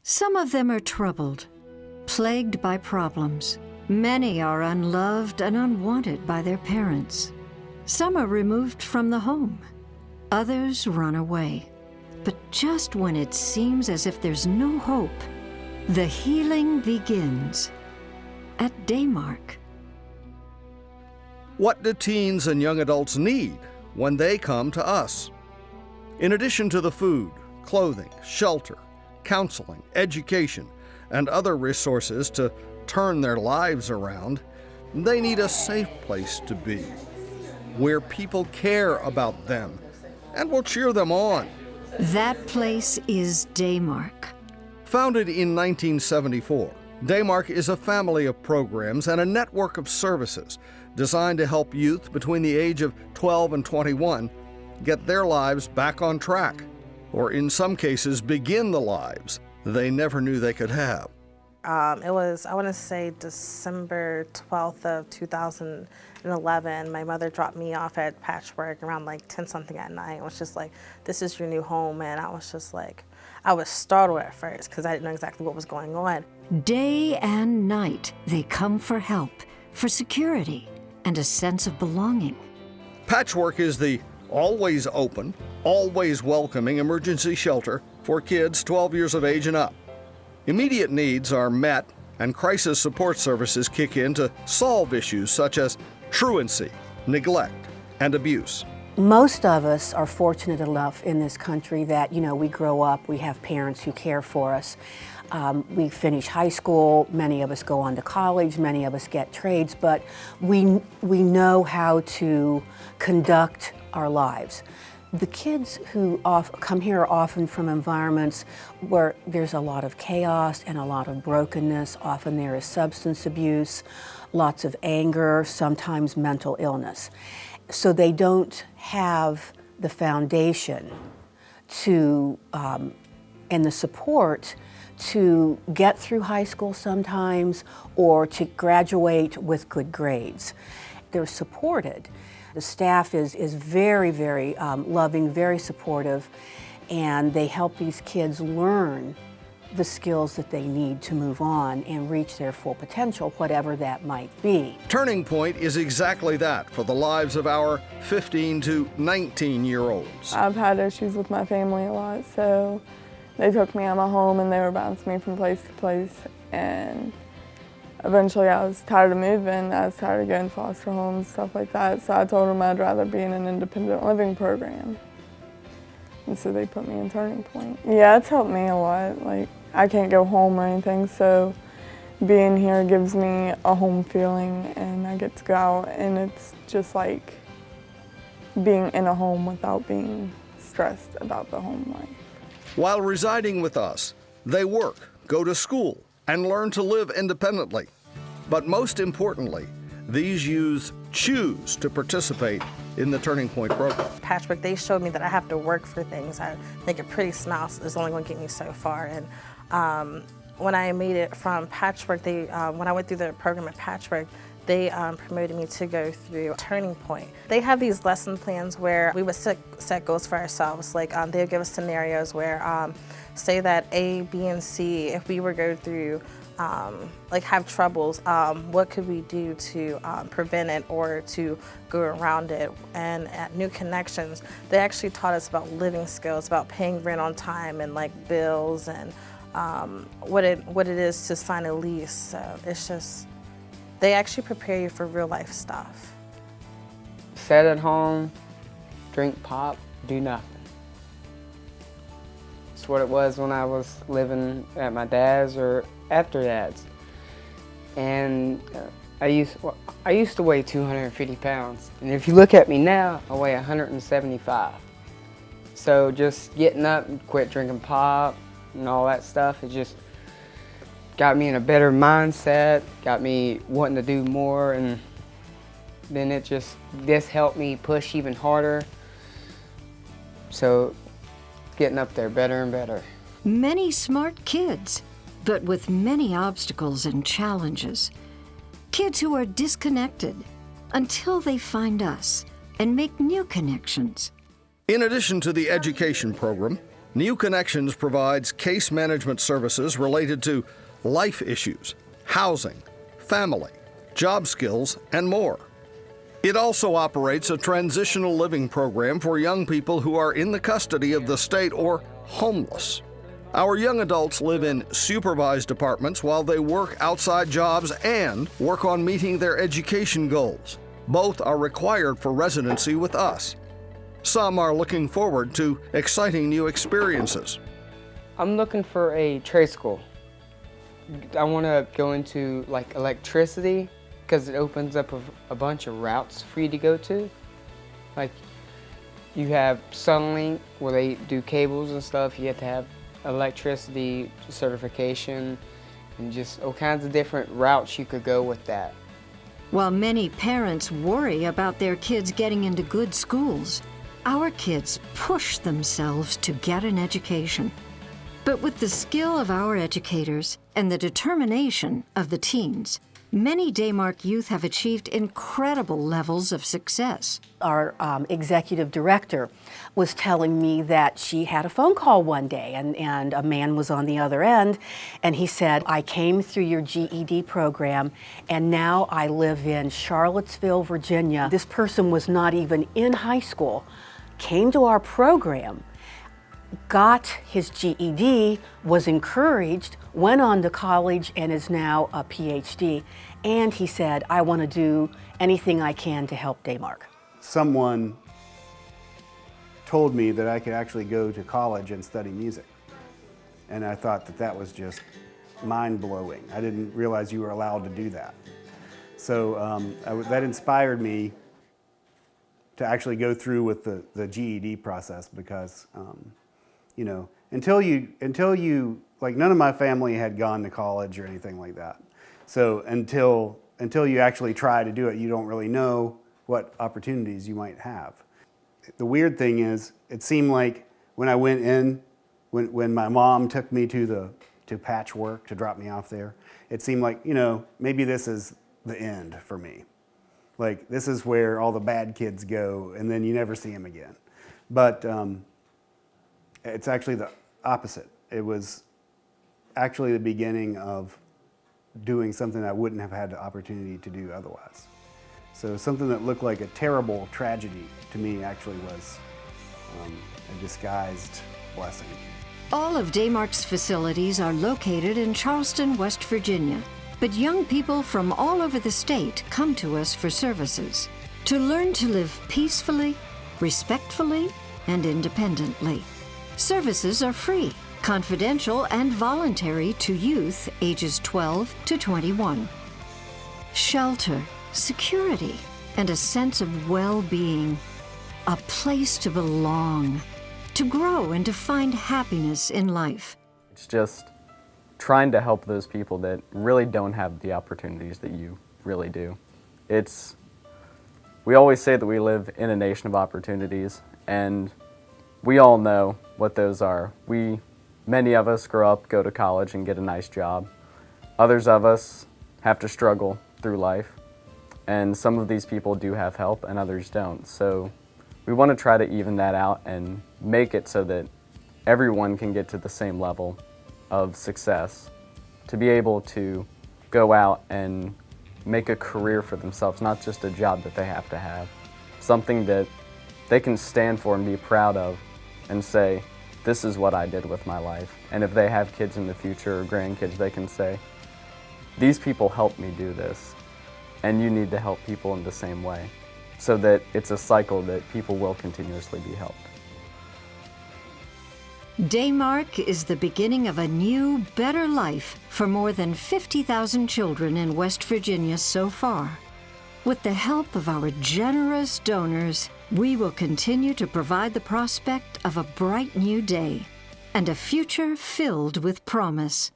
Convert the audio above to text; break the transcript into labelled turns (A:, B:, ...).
A: Some of them are troubled, plagued by problems. Many are unloved and unwanted by their parents. Some are removed from the home. Others run away. But just when it seems as if there's no hope, the healing begins at Daymark.
B: What do teens and young adults need when they come to us? In addition to the food, clothing, shelter, counseling, education, and other resources to turn their lives around, they need a safe place to be, where people care about them and will cheer them on.
A: That place is Daymark.
B: Founded in 1974, Daymark is a family of programs and a network of services designed to help youth between the age of 12 and 21 get their lives back on track, or in some cases begin the lives they never knew they could have.
C: It was, I want to say, December 12th of 2011. My mother dropped me off at Patchwork around like 10-something at night. It was just like, this is your new home. And I was just like, I was startled at first because I didn't know exactly what was going on.
A: Day and night, they come for help, for security, and a sense of belonging.
B: Patchwork is the always open, always welcoming emergency shelter for kids 12 years of age and up. Immediate needs are met, and crisis support services kick in to solve issues such as truancy, neglect, and abuse.
D: Most of us are fortunate enough in this country that, we grow up, we have parents who care for us. We finish high school, many of us go on to college, many of us get trades, but we know how to conduct our lives. The kids who come here are often from environments where there's a lot of chaos and a lot of brokenness. Often there is substance abuse, lots of anger, sometimes mental illness. So they don't have the foundation to, and the support to get through high school sometimes, or to graduate with good grades. They're supported. The staff is very, very loving, very supportive, and they help these kids learn the skills that they need to move on and reach their full potential, whatever that might be.
B: Turning Point is exactly that for the lives of our 15 to 19-year-olds.
E: I've had issues with my family a lot, so they took me out of my home and they were bouncing me from place to place, and eventually I was tired of moving. I was tired of going to foster homes, stuff like that, so I told them I'd rather be in an independent living program. And so they put me in Turning Point. Yeah, it's helped me a lot. Like, I can't go home or anything, so being here gives me a home feeling, and I get to go out, and it's just like being in a home without being stressed about the home life.
B: While residing with us, they work, go to school, and learn to live independently. But most importantly, these youths choose to participate in the Turning Point program.
C: Patchwork, they showed me that I have to work for things. I think a pretty smile is only going to get me so far. And when I made it from Patchwork, when I went through the program at Patchwork, they promoted me to go through Turning Point. They have these lesson plans where we would set goals for ourselves. Like they would give us scenarios where, say that A, B, and C, if we were go through, like have troubles, what could we do to prevent it or to go around it? And at New Connections, they actually taught us about living skills, about paying rent on time and like bills and what it is to sign a lease. So it's just, they actually prepare you for real life stuff.
F: Sit at home, drink pop, do nothing. It's what it was when I was living at my dad's or after dad's. And I used to weigh 250 pounds. And if you look at me now, I weigh 175. So just getting up and quit drinking pop and all that stuff, it just got me in a better mindset, got me wanting to do more, and then this helped me push even harder. So getting up there better and better.
A: Many smart kids, but with many obstacles and challenges. Kids who are disconnected until they find us and make new connections.
B: In addition to the education program, New Connections provides case management services related to life issues, housing, family, job skills, and more. It also operates a transitional living program for young people who are in the custody of the state or homeless. Our young adults live in supervised apartments while they work outside jobs and work on meeting their education goals. Both are required for residency with us. Some are looking forward to exciting new experiences.
F: I'm looking for a trade school. I want to go into like electricity because it opens up a bunch of routes for you to go to. Like you have Sunlink where they do cables and stuff. You have to have electricity certification and just all kinds of different routes you could go with that.
A: While many parents worry about their kids getting into good schools, our kids push themselves to get an education. But with the skill of our educators and the determination of the teens, many Daymark youth have achieved incredible levels of success.
D: Our executive director was telling me that she had a phone call one day and a man was on the other end, and he said, I came through your GED program and now I live in Charlottesville, Virginia. This person was not even in high school, came to our program, got his GED, was encouraged, went on to college, and is now a PhD. And he said, I want to do anything I can to help Daymark.
G: Someone told me that I could actually go to college and study music. And I thought that that was just mind-blowing. I didn't realize you were allowed to do that. So that inspired me to actually go through with the GED process because, you know, until you, like none of my family had gone to college or anything like that. So until you actually try to do it, you don't really know what opportunities you might have. The weird thing is, it seemed like when I went in, when my mom took me to Patchwork to drop me off there, it seemed like, you know, maybe this is the end for me. Like, this is where all the bad kids go, and then you never see them again. But it's actually the opposite. It was actually the beginning of doing something I wouldn't have had the opportunity to do otherwise. So something that looked like a terrible tragedy to me actually was a disguised blessing.
A: All of Daymark's facilities are located in Charleston, West Virginia. But young people from all over the state come to us for services to learn to live peacefully, respectfully, and independently. Services are free, confidential, and voluntary to youth ages 12 to 21. Shelter, security, and a sense of well-being. A place to belong, to grow and to find happiness in life.
H: It's just trying to help those people that really don't have the opportunities that you really do. We always say that we live in a nation of opportunities, and we all know what those are. Many of us grow up, go to college, and get a nice job. Others of us have to struggle through life, and some of these people do have help and others don't. So we want to try to even that out and make it so that everyone can get to the same level of success, to be able to go out and make a career for themselves, not just a job that they have to have, something that they can stand for and be proud of and say, this is what I did with my life. And if they have kids in the future or grandkids, they can say, these people helped me do this, and you need to help people in the same way, so that it's a cycle that people will continuously be helped.
A: Daymark is the beginning of a new, better life for more than 50,000 children in West Virginia so far. With the help of our generous donors, we will continue to provide the prospect of a bright new day and a future filled with promise.